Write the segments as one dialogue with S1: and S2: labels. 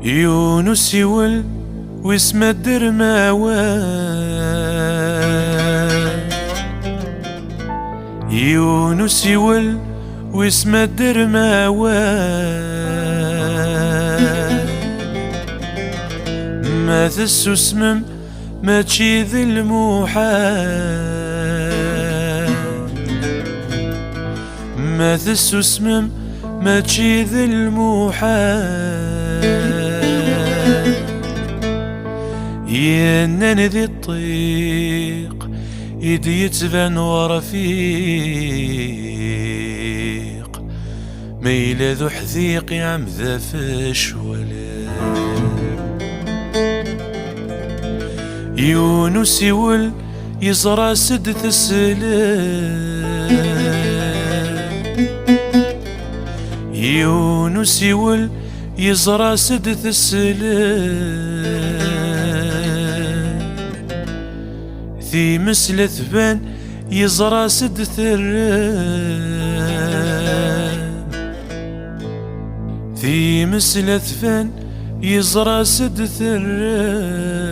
S1: يونس يول واسم الدرماوان، يونس يول واسم الدرماوان، ما ثسو اسمم ما تشيذ الموحال، ما ثسو اسمم ما تشيذ الموحال، ينن ذي الطريق يدي يتبان ورفيق، ميل ذو حذيق يعم ذا فش ولا. يونس يول يزرى سدث السلام، يونس يول يزرى سدث السلام، ذي مثل ثبان يزرى سدث الرام، ذي مثل ثبان يزرى سدث الرام،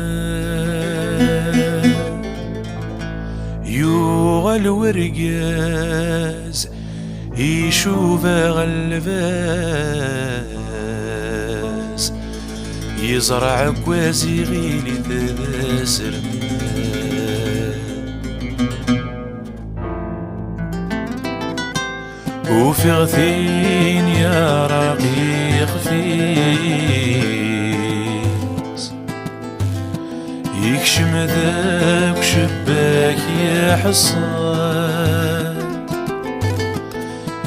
S1: يوغل ورقاز يشوف غلباس، يزرع كواز يغيلي تباسر، وفي غثين يا رقيق فيس، يكشم ذاك شباك يا حصان،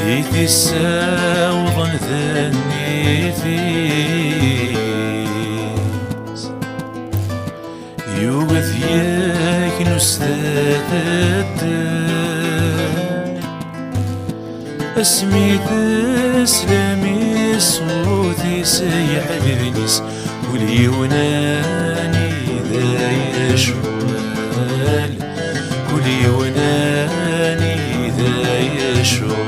S1: يتسا وظن ثاني فيس، يوقف ياك نستاذ الدار، اسمي تسلمي صوتي سيح ببنيس، ولي وناني ذا يشوال، ولي وناني ذا يشوال.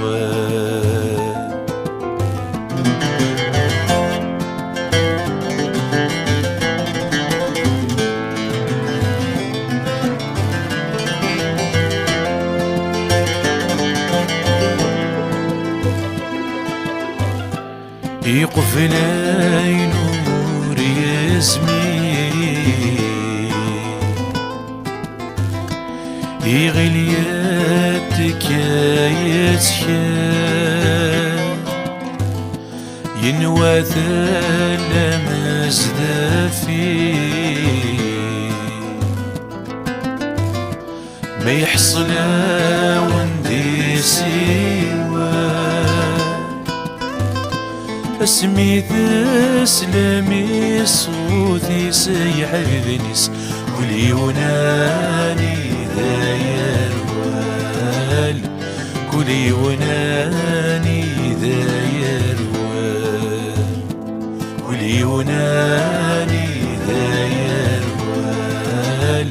S1: يقفل نور ياسمين، يغلياتك يا سكان، ينوى ثلم زدافين، ما يحصل وندي سواه، اسمي تسلمي صوتي سيح ببنيس، ولي وناني ذا يروال، كلي وناني ذا يروال، كلي وناني ذا يروال،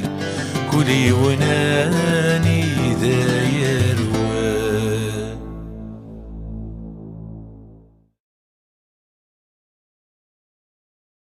S1: كلي وناني ذا يروال.